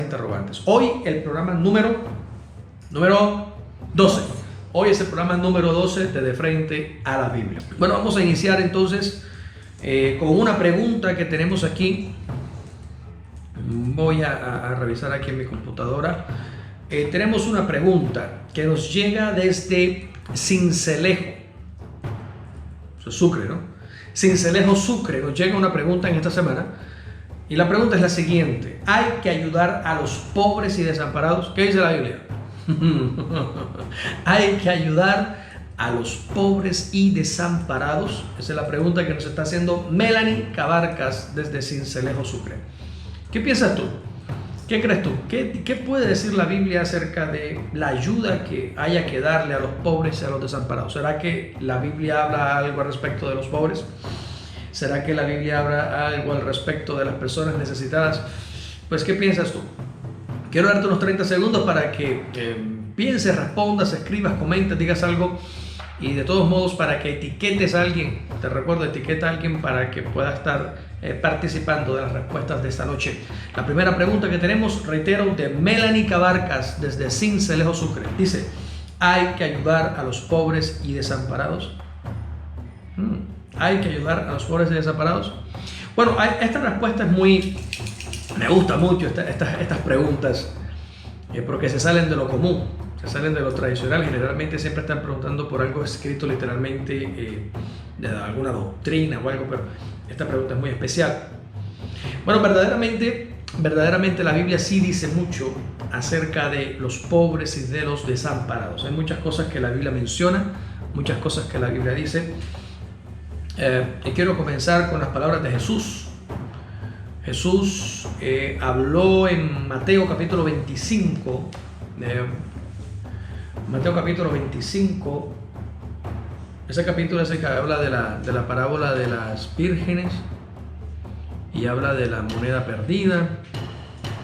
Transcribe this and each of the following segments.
interrogantes. Hoy el programa número 12. Hoy es el programa número 12 de Frente a la Biblia. Bueno, vamos a iniciar entonces con una pregunta que tenemos aquí. Voy a revisar aquí en mi computadora. Tenemos una pregunta que nos llega desde Sincelejo, Sucre, ¿no? Sincelejo, Sucre. Nos llega una pregunta en esta semana. Y la pregunta es la siguiente: ¿hay que ayudar a los pobres y desamparados? ¿Qué dice la Biblia? ¿Hay que ayudar a los pobres y desamparados? Esa es la pregunta que nos está haciendo Melanie Cabarcas desde Sincelejo, Sucre. ¿Qué piensas tú? ¿Qué crees tú? ¿Qué puede decir la Biblia acerca de la ayuda que haya que darle a los pobres y a los desamparados? ¿Será que la Biblia habla algo al respecto de los pobres? ¿Será que la Biblia habla algo al respecto de las personas necesitadas? Pues, ¿qué piensas tú? Quiero darte unos 30 segundos para que pienses, respondas, escribas, comentes, digas algo. Y de todos modos, para que etiquetes a alguien. Te recuerdo, etiqueta a alguien para que pueda estar participando de las respuestas de esta noche. La primera pregunta que tenemos, reitero, de Melanie Cabarcas desde Sincelejo, Sucre. Dice: ¿hay que ayudar a los pobres y desamparados? ¿Hay que ayudar a los pobres y desamparados? Bueno, esta respuesta es muy... Me gusta mucho estas preguntas, porque se salen de lo común, se salen de lo tradicional. Generalmente siempre están preguntando por algo escrito literalmente de alguna doctrina o algo, pero esta pregunta es muy especial. Bueno, verdaderamente la Biblia sí dice mucho acerca de los pobres y de los desamparados. Hay muchas cosas que la Biblia menciona, muchas cosas que la Biblia dice. Y quiero comenzar con las palabras de Jesús. Jesús habló en Mateo capítulo 25. Mateo capítulo 25. Ese capítulo es el que habla de la parábola de las vírgenes y habla de la moneda perdida.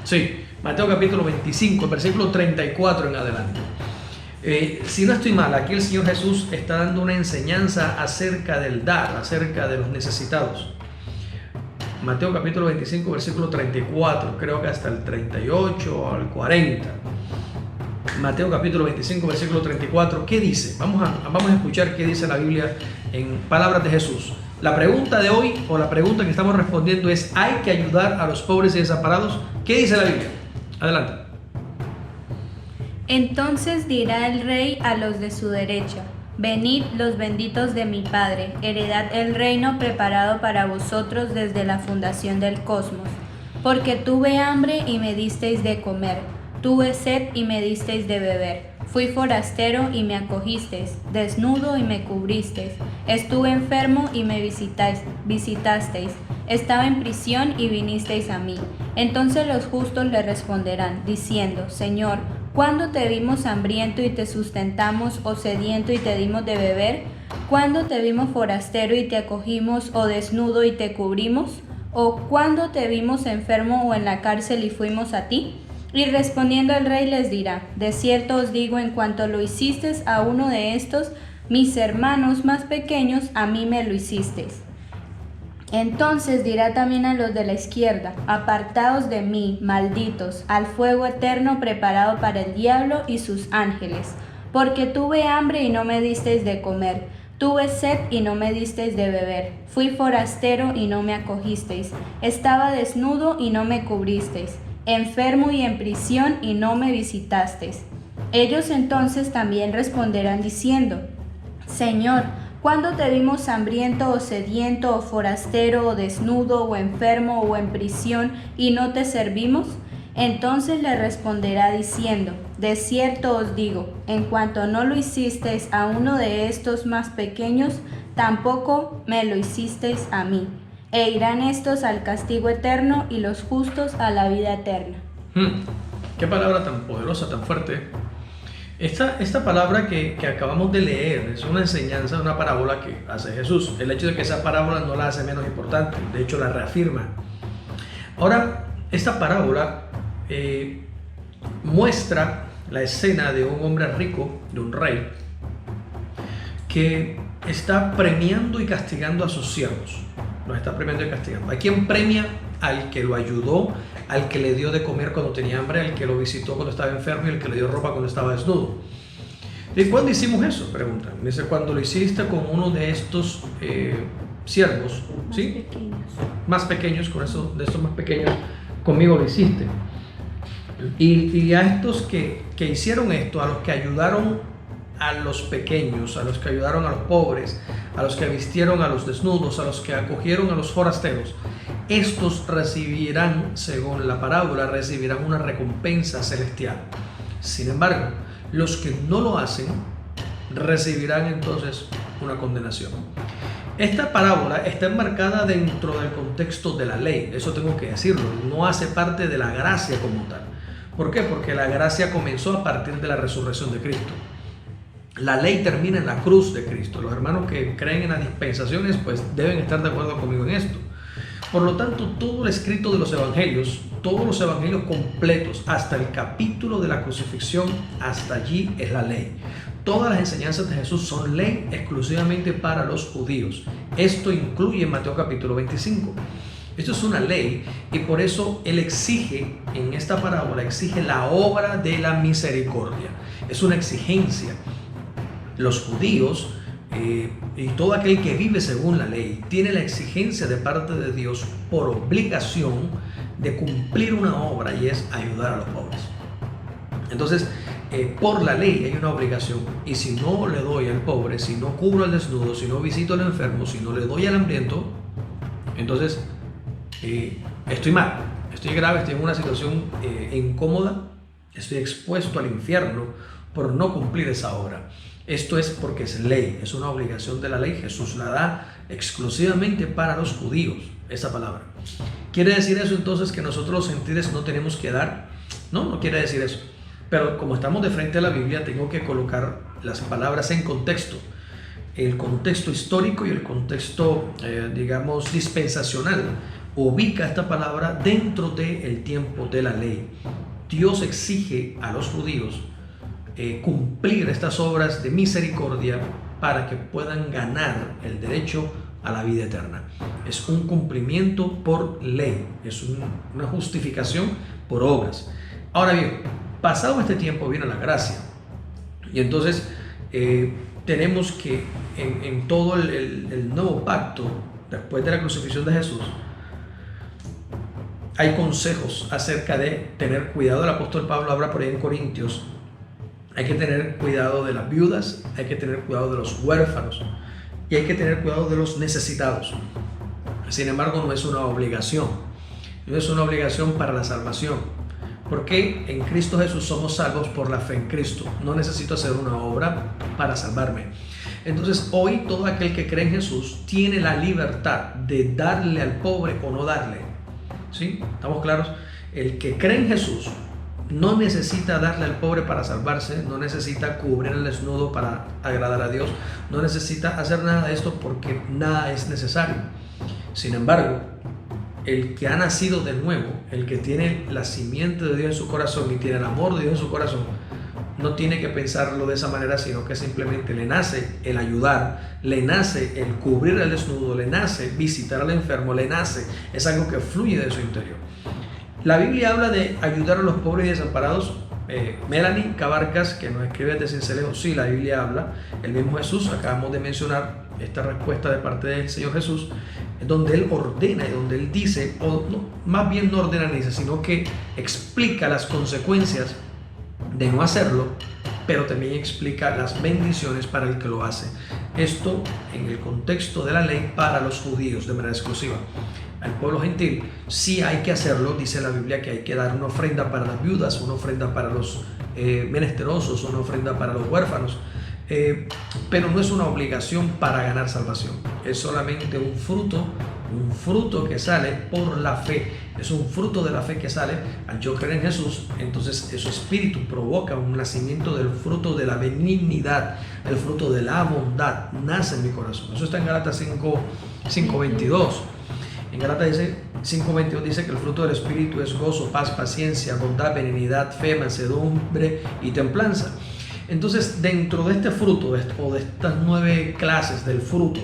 Sí, Mateo capítulo 25, versículo 34 en adelante. Si no estoy mal, aquí el Señor Jesús está dando una enseñanza acerca del dar, acerca de los necesitados. Mateo capítulo 25, versículo 34, creo que hasta el 38 o al 40. Mateo capítulo 25, versículo 34, ¿qué dice? Vamos a escuchar qué dice la Biblia en palabras de Jesús. La pregunta de hoy, o la pregunta que estamos respondiendo es: ¿hay que ayudar a los pobres y desamparados? ¿Qué dice la Biblia? Adelante. Entonces dirá el rey a los de su derecha: venid los benditos de mi Padre, heredad el reino preparado para vosotros desde la fundación del cosmos. Porque tuve hambre y me disteis de comer, tuve sed y me disteis de beber, fui forastero y me acogisteis, desnudo y me cubristeis, estuve enfermo y me visitasteis, estaba en prisión y vinisteis a mí. Entonces los justos le responderán, diciendo: Señor, ¿cuándo te vimos hambriento y te sustentamos, o sediento y te dimos de beber? ¿Cuándo te vimos forastero y te acogimos, o desnudo y te cubrimos? ¿O cuándo te vimos enfermo o en la cárcel y fuimos a ti? Y respondiendo el rey les dirá: de cierto os digo, en cuanto lo hicisteis a uno de estos, mis hermanos más pequeños, a mí me lo hicisteis. Entonces dirá también a los de la izquierda: apartaos de mí, malditos, al fuego eterno preparado para el diablo y sus ángeles. Porque tuve hambre y no me disteis de comer, tuve sed y no me disteis de beber, fui forastero y no me acogisteis, estaba desnudo y no me cubristeis, enfermo y en prisión y no me visitasteis. Ellos entonces también responderán diciendo: Señor, ¿cuándo te vimos hambriento o sediento o forastero o desnudo o enfermo o en prisión y no te servimos? Entonces le responderá diciendo: de cierto os digo, en cuanto no lo hicisteis a uno de estos más pequeños, tampoco me lo hicisteis a mí. E irán estos al castigo eterno y los justos a la vida eterna. Qué palabra tan poderosa, tan fuerte. Esta palabra que acabamos de leer es una enseñanza, una parábola que hace Jesús. El hecho de que esa parábola no la hace menos importante, de hecho la reafirma. Ahora, esta parábola muestra la escena de un hombre rico, de un rey, que está premiando y castigando a sus siervos. los está premiando y castigando. ¿A quién premia? Al que lo ayudó, al que le dio de comer cuando tenía hambre, al que lo visitó cuando estaba enfermo y al que le dio ropa cuando estaba desnudo. ¿Y cuándo hicimos eso? Preguntan. Dice, cuando lo hiciste con uno de estos siervos, ¿sí? Más pequeños, con eso, de estos más pequeños, conmigo lo hiciste. Y a estos que hicieron esto, a los que ayudaron a los pequeños, a los que ayudaron a los pobres, a los que vistieron a los desnudos, a los que acogieron a los forasteros, estos recibirán, según la parábola, recibirán una recompensa celestial. Sin embargo, los que no lo hacen recibirán entonces una condenación. Esta parábola está enmarcada dentro del contexto de la ley, eso tengo que decirlo, no hace parte de la gracia como tal. ¿Por qué? Porque la gracia comenzó a partir de la resurrección de Cristo. La ley termina en la cruz de Cristo. Los hermanos que creen en las dispensaciones pues deben estar de acuerdo conmigo en esto. Por lo tanto, todo el escrito de los evangelios, todos los evangelios completos, hasta el capítulo de la crucifixión, hasta allí es la ley. Todas las enseñanzas de Jesús son ley exclusivamente para los judíos. Esto incluye Mateo capítulo 25. Esto es una ley y por eso él exige, en esta parábola, exige la obra de la misericordia. Es una exigencia. Los judíos y todo aquel que vive según la ley tiene la exigencia de parte de Dios por obligación de cumplir una obra y es ayudar a los pobres. Entonces, por la ley hay una obligación y si no le doy al pobre, si no cubro al desnudo, si no visito al enfermo, si no le doy al hambriento, entonces estoy mal, estoy grave, estoy en una situación incómoda, estoy expuesto al infierno por no cumplir esa obra. Esto es porque es ley, es una obligación de la ley. Jesús la da exclusivamente para los judíos, esa palabra. ¿Quiere decir eso entonces que nosotros los gentiles no tenemos que dar? No, no quiere decir eso. Pero como estamos de frente a la Biblia, tengo que colocar las palabras en contexto. El contexto histórico y el contexto, digamos, dispensacional ubica esta palabra dentro del tiempo de la ley. Dios exige a los judíos cumplir estas obras de misericordia para que puedan ganar el derecho a la vida eterna. Es un cumplimiento por ley, es una justificación por obras. Ahora bien, pasado este tiempo viene la gracia y entonces tenemos que en todo el nuevo pacto, después de la crucifixión de Jesús, hay consejos acerca de tener cuidado. El apóstol Pablo habla por ahí en Corintios. Hay que tener cuidado de las viudas, hay que tener cuidado de los huérfanos y hay que tener cuidado de los necesitados. Sin embargo, no es una obligación, no es una obligación para la salvación, porque en Cristo Jesús somos salvos por la fe en Cristo. No necesito hacer una obra para salvarme. Entonces, hoy todo aquel que cree en Jesús tiene la libertad de darle al pobre o no darle. ¿Sí? ¿Estamos claros? El que cree en Jesús no necesita darle al pobre para salvarse, no necesita cubrir el desnudo para agradar a Dios, no necesita hacer nada de esto porque nada es necesario. Sin embargo, el que ha nacido de nuevo, el que tiene la simiente de Dios en su corazón y tiene el amor de Dios en su corazón, no tiene que pensarlo de esa manera, sino que simplemente le nace el ayudar, le nace el cubrir el desnudo, le nace visitar al enfermo, le nace, es algo que fluye de su interior. La Biblia habla de ayudar a los pobres y desamparados. Melanie Cabarcas, que nos escribe desde Cincelejo, sí, la Biblia habla. El mismo Jesús, acabamos de mencionar esta respuesta de parte del Señor Jesús, donde Él ordena y donde Él dice, o no, más bien no ordena ni dice, sino que explica las consecuencias de no hacerlo, pero también explica las bendiciones para el que lo hace. Esto en el contexto de la ley para los judíos de manera exclusiva. Al pueblo gentil sí hay que hacerlo, dice la Biblia que hay que dar una ofrenda para las viudas, una ofrenda para los menesterosos, una ofrenda para los huérfanos, pero no es una obligación para ganar salvación, es solamente un fruto que sale por la fe, es un fruto de la fe que sale al yo creer en Jesús. Entonces su espíritu provoca un nacimiento del fruto de la benignidad, el fruto de la bondad, nace en mi corazón. Eso está en Gálatas 5:22. En Gálatas 5:22 dice que el fruto del Espíritu es gozo, paz, paciencia, bondad, benignidad, fe, mansedumbre y templanza. Entonces, dentro de este fruto o de estas 9 clases del fruto,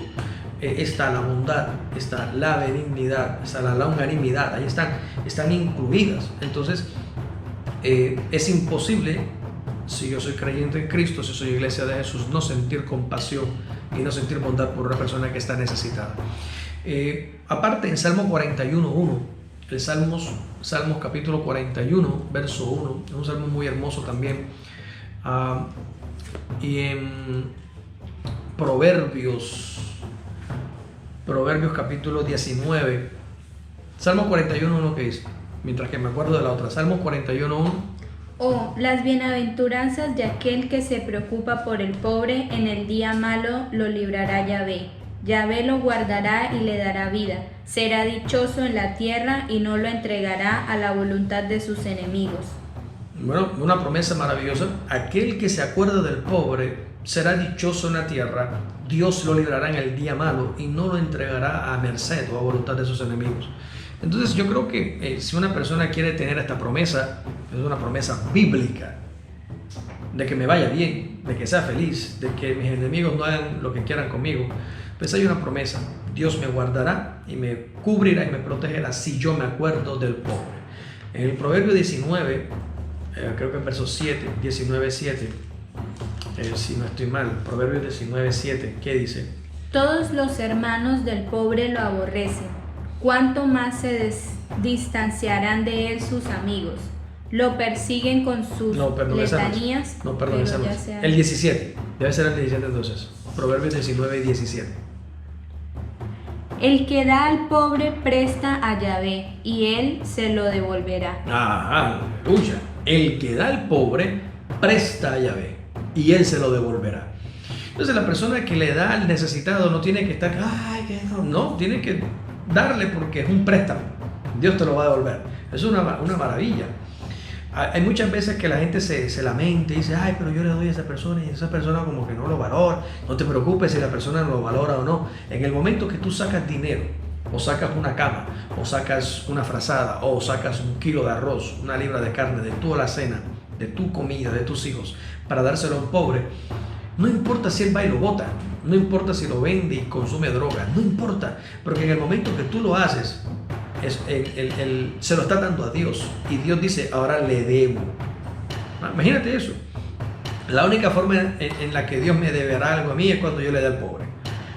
está la bondad, está la benignidad, está la longanimidad, ahí están incluidas. Entonces, es imposible, si yo soy creyente en Cristo, si soy iglesia de Jesús, no sentir compasión y no sentir bondad por una persona que está necesitada. Aparte, en Salmo 41:1, el Salmos capítulo 41, verso 1, es un salmo muy hermoso también. Y en Proverbios capítulo 19, Salmo 41:1, que dice, mientras que me acuerdo de la otra, Salmo 41:1. Oh, las bienaventuranzas de aquel que se preocupa por el pobre, en el día malo lo librará Yahvé. Yahvé lo guardará y le dará vida. Será dichoso en la tierra y no lo entregará a la voluntad de sus enemigos. Bueno, una promesa maravillosa. Aquel que se acuerda del pobre será dichoso en la tierra. Dios lo librará en el día malo y no lo entregará a merced o a voluntad de sus enemigos. Entonces yo creo que si una persona quiere tener esta promesa, es una promesa bíblica, de que me vaya bien, de que sea feliz, de que mis enemigos no hagan lo que quieran conmigo, pues hay una promesa. Dios me guardará y me cubrirá y me protegerá si yo me acuerdo del pobre. En el Proverbio 19, creo que en verso 7, 19:7, si no estoy mal, Proverbio 19:7, ¿qué dice? Todos los hermanos del pobre lo aborrecen. ¿Cuánto más se distanciarán de él sus amigos? Lo persiguen con sus letanías. No, perdón, esa no es. El 17, debe ser el 17 entonces. Proverbios 19:17. El que da al pobre presta a Yahvé, y él se lo devolverá. Aleluya. El que da al pobre presta a Yahvé, y él se lo devolverá. Entonces la persona que le da al necesitado no tiene que estar, no, tiene que darle porque es un préstamo. Dios te lo va a devolver. Es una maravilla. Hay muchas veces que la gente se lamenta y dice, pero yo le doy a esa persona y esa persona como que no lo valora. No te preocupes si la persona lo valora o no. En el momento que tú sacas dinero, o sacas una cama, o sacas una frazada, o sacas 1 kilo de arroz, 1 libra de carne de tu alacena, de tu comida, de tus hijos, para dárselo a un pobre, no importa si él va y lo bota, no importa si lo vende y consume droga, no importa, porque en el momento que tú lo haces, se lo está dando a Dios y Dios dice, ahora le debo. Imagínate eso. La única forma en la que Dios me deberá algo a mí es cuando yo le dé al pobre.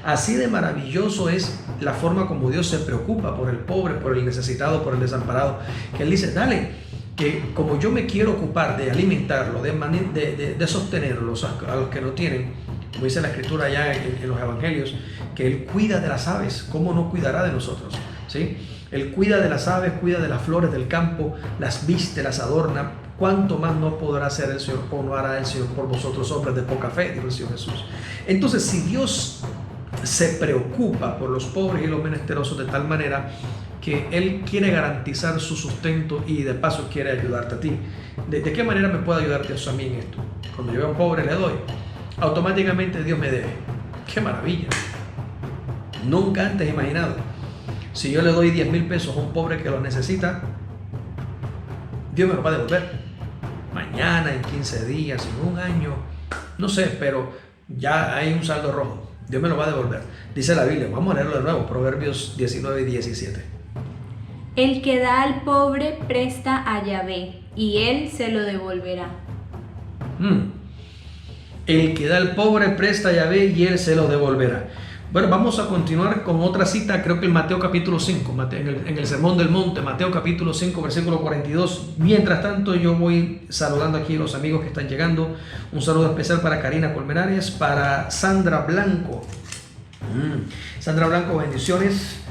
Así de maravilloso es la forma como Dios se preocupa por el pobre, por el necesitado, por el desamparado, que Él dice, dale, que como yo me quiero ocupar de alimentarlo, de sostenerlos a los que no tienen, como dice la Escritura allá en los Evangelios, que Él cuida de las aves, ¿cómo no cuidará de nosotros? ¿Sí? Él cuida de las aves, cuida de las flores del campo, las viste, las adorna. ¿Cuánto más no podrá hacer el Señor o no hará el Señor por vosotros, hombres de poca fe? Dijo el Señor Jesús. Entonces, si Dios se preocupa por los pobres y los menesterosos de tal manera que Él quiere garantizar su sustento y de paso quiere ayudarte a ti, ¿de qué manera me puede ayudar Dios a mí en esto? Cuando yo veo a un pobre le doy, automáticamente Dios me debe. ¡Qué maravilla! Nunca antes imaginado. Si yo le doy 10,000 pesos a un pobre que los necesita, Dios me lo va a devolver. Mañana, en 15 días, en 1 año, no sé, pero ya hay un saldo rojo. Dios me lo va a devolver. Dice la Biblia, vamos a leerlo de nuevo, Proverbios 19:17. El que da al pobre presta a Yahvé, y él se lo devolverá. El que da al pobre presta a Yahvé, y él se lo devolverá. Bueno, vamos a continuar con otra cita, creo que en Mateo capítulo 5, en el Sermón del Monte, Mateo capítulo 5, versículo 42. Mientras tanto, yo voy saludando aquí a los amigos que están llegando. Un saludo especial para Karina Colmenares, para Sandra Blanco. Sandra Blanco, bendiciones.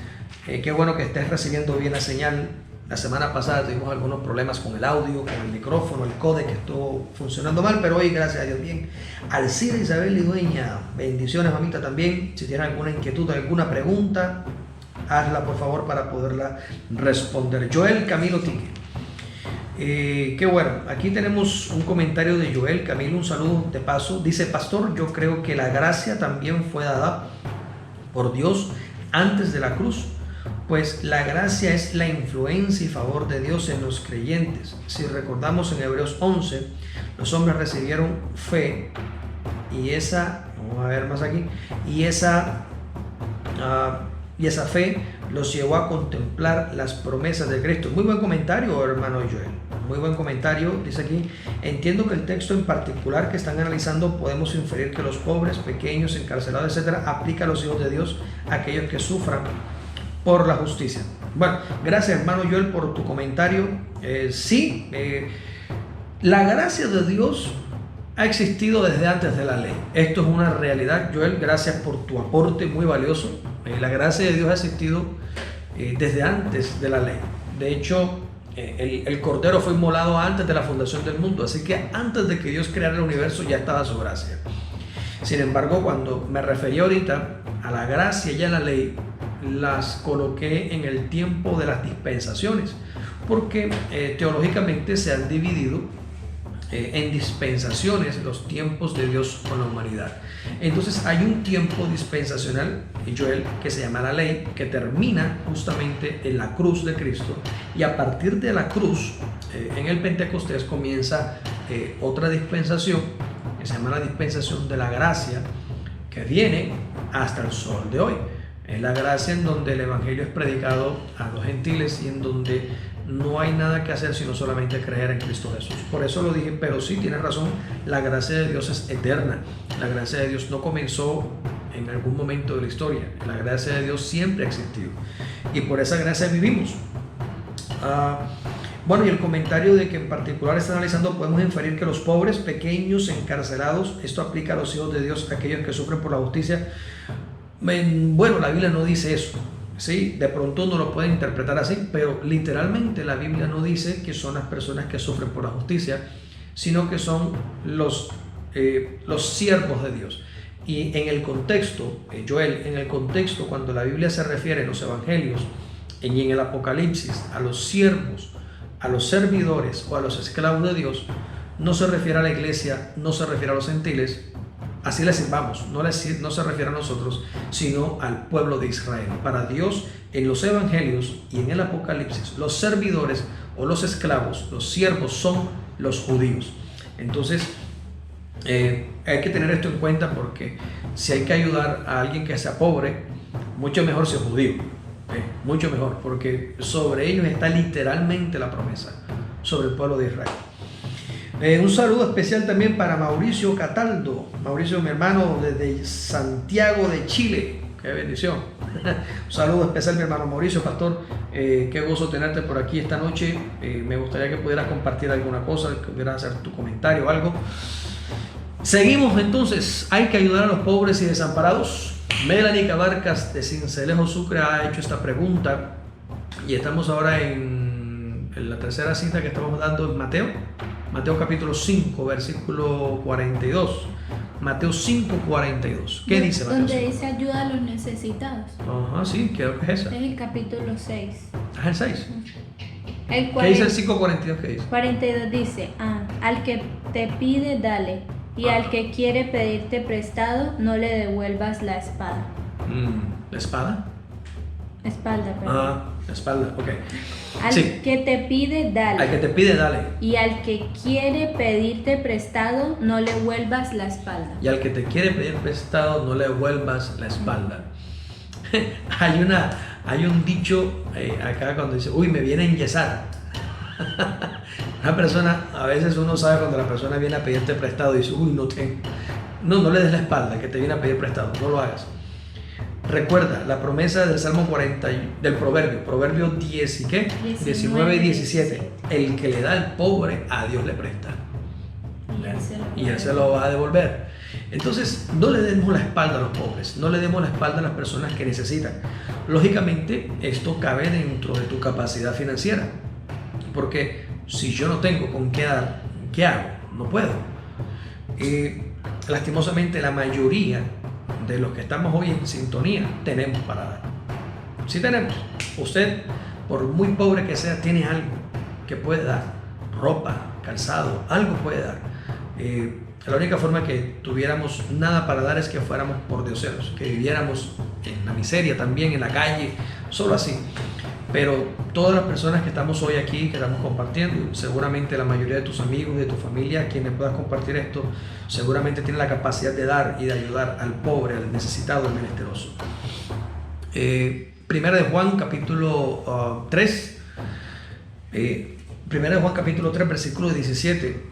Qué bueno que estés recibiendo bien la señal. La semana pasada tuvimos algunos problemas con el audio, con el micrófono, el códec que estuvo funcionando mal, pero hoy, gracias a Dios, bien. Alcira Isabel Lidueña, bendiciones, mamita, también. Si tienes alguna inquietud, alguna pregunta, hazla por favor para poderla responder. Joel Camilo Tique. Qué bueno, aquí tenemos un comentario de Joel Camilo, un saludo de paso. Dice, pastor, yo creo que la gracia también fue dada por Dios antes de la cruz, pues la gracia es la influencia y favor de Dios en los creyentes. Si recordamos en Hebreos 11, los hombres recibieron fe y esa, vamos a ver más aquí, y esa y esa fe los llevó a contemplar las promesas de Cristo. Muy buen comentario, hermano Joel. Muy buen comentario. Dice aquí: entiendo que el texto en particular que están analizando podemos inferir que los pobres, pequeños, encarcelados, etcétera, aplica a los hijos de Dios, aquellos que sufran por la justicia. Bueno, gracias, hermano Joel, por tu comentario. La gracia de Dios ha existido desde antes de la ley. Esto es una realidad, Joel. Gracias por tu aporte muy valioso. La gracia de Dios ha existido desde antes de la ley. De hecho, el Cordero fue inmolado antes de la fundación del mundo. Así que antes de que Dios creara el universo ya estaba su gracia. Sin embargo, cuando me referí ahorita a la gracia y a la ley, las coloqué en el tiempo de las dispensaciones, porque teológicamente se han dividido en dispensaciones los tiempos de Dios con la humanidad. Entonces hay un tiempo dispensacional, Joel, que se llama la ley, que termina justamente en la cruz de Cristo, y a partir de la cruz, en el Pentecostés, comienza otra dispensación que se llama la dispensación de la gracia, que viene hasta el sol de hoy. Es la gracia en donde el evangelio es predicado a los gentiles y en donde no hay nada que hacer sino solamente creer en Cristo Jesús. Por eso lo dije, pero sí, tienes razón, la gracia de Dios es eterna. La gracia de Dios no comenzó en algún momento de la historia. La gracia de Dios siempre ha existido y por esa gracia vivimos. Bueno, y el comentario de que en particular está analizando, podemos inferir que los pobres, pequeños, encarcelados, esto aplica a los hijos de Dios, aquellos que sufren por la justicia. Bueno, la Biblia no dice eso. Sí, de pronto uno lo puede interpretar así, pero literalmente la Biblia no dice que son las personas que sufren por la justicia, sino que son los siervos de Dios. Y en el contexto, Joel, en el contexto, cuando la Biblia se refiere en los evangelios y en el Apocalipsis a los siervos, a los servidores o a los esclavos de Dios, no se refiere a la iglesia, no se refiere a los gentiles. Así les sirvamos, no se refiere a nosotros, sino al pueblo de Israel. Para Dios, en los evangelios y en el Apocalipsis, los servidores o los esclavos, los siervos, son los judíos. Entonces, hay que tener esto en cuenta, porque si hay que ayudar a alguien que sea pobre, mucho mejor si es judío. Mucho mejor, porque sobre ellos está literalmente la promesa, sobre el pueblo de Israel. Un saludo especial también para Mauricio Cataldo. Mauricio, mi hermano, desde Santiago de Chile. ¡Qué bendición! Un saludo especial, mi hermano Mauricio, pastor. Qué gozo tenerte por aquí esta noche. Me gustaría que pudieras compartir alguna cosa, que pudieras hacer tu comentario o algo. Seguimos entonces. Hay que ayudar a los pobres y desamparados. Melanie Cabarcas de Cincelejo, Sucre, ha hecho esta pregunta. Y estamos ahora en la tercera cita que estamos dando en Mateo capítulo 5, versículo 42. Mateo 5, 42. ¿Qué dice Mateo 5? Donde dice ayuda a los necesitados. Ajá, sí, creo que es esa. Es el capítulo 6. Ah, el 6. ¿Qué dice el 5, 42? ¿Qué dice? 42 dice, al que te pide, dale. Y al que quiere pedirte prestado, no le devuelvas la espada. ¿La espada? Espalda, perdón. La espalda, ok. Al que te pide, dale. Al que te pide, dale. Y al que quiere pedirte prestado, no le vuelvas la espalda. Y al que te quiere pedir prestado, no le vuelvas la espalda. Hay un dicho acá cuando dice, uy, me viene a enyesar. Una persona, a veces uno sabe cuando la persona viene a pedirte prestado y dice, uy, no le des la espalda, que te viene a pedir prestado, no lo hagas. Recuerda la promesa del Salmo 40, del Proverbio 10 y ¿qué? 19 y 17. El que le da al pobre, a Dios le presta. Y él se lo va a devolver. Entonces, no le demos la espalda a los pobres, no le demos la espalda a las personas que necesitan. Lógicamente, esto cabe dentro de tu capacidad financiera. Porque si yo no tengo con qué dar, ¿qué hago? No puedo. Lastimosamente, la mayoría de los que estamos hoy en sintonía tenemos para dar. Sí tenemos. Usted, por muy pobre que sea, tiene algo que puede dar. Ropa, calzado, algo puede dar. La única forma que tuviéramos nada para dar es que fuéramos por dioseros, que viviéramos en la miseria también, en la calle, solo así. Pero todas las personas que estamos hoy aquí, que estamos compartiendo, seguramente la mayoría de tus amigos, de tu familia, quienes puedas compartir esto, seguramente tienen la capacidad de dar y de ayudar al pobre, al necesitado, al menesteroso. Primera de Juan capítulo 3. Primera de Juan capítulo 3 versículo 17.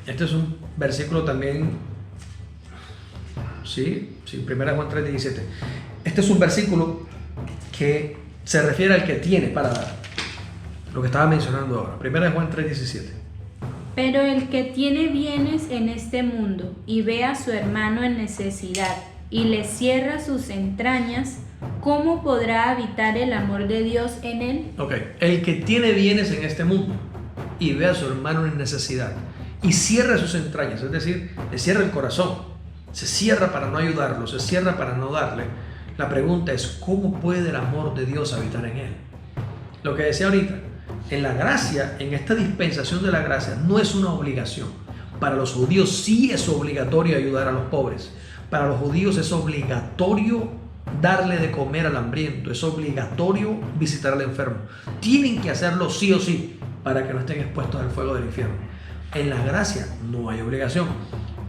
Este es un versículo también, sí, Primera de Juan 3, 17. Este es un versículo que se refiere al que tiene para dar, lo que estaba mencionando ahora. Primera de Juan 3, 17. Pero el que tiene bienes en este mundo y ve a su hermano en necesidad y le cierra sus entrañas, ¿cómo podrá habitar el amor de Dios en él? Ok, el que tiene bienes en este mundo y ve a su hermano en necesidad y cierra sus entrañas, es decir, le cierra el corazón, se cierra para no ayudarlo, se cierra para no darle. La pregunta es, ¿cómo puede el amor de Dios habitar en él? Lo que decía ahorita, en la gracia, en esta dispensación de la gracia, no es una obligación. Para los judíos sí es obligatorio ayudar a los pobres. Para los judíos es obligatorio darle de comer al hambriento, es obligatorio visitar al enfermo. Tienen que hacerlo sí o sí para que no estén expuestos al fuego del infierno. En la gracia no hay obligación.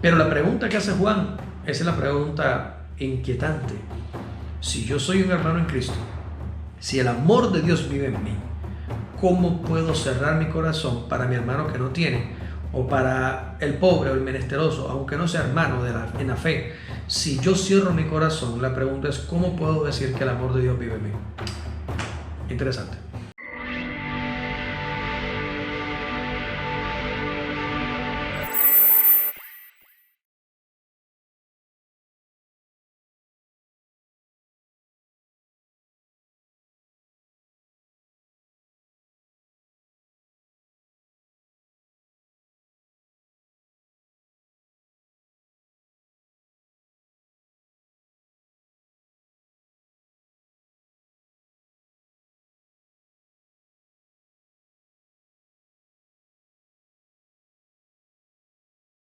Pero la pregunta que hace Juan, esa es la pregunta inquietante. Si yo soy un hermano en Cristo, si el amor de Dios vive en mí, ¿cómo puedo cerrar mi corazón para mi hermano que no tiene? O para el pobre o el menesteroso, aunque no sea hermano en la fe. Si yo cierro mi corazón, la pregunta es, ¿cómo puedo decir que el amor de Dios vive en mí? Interesante.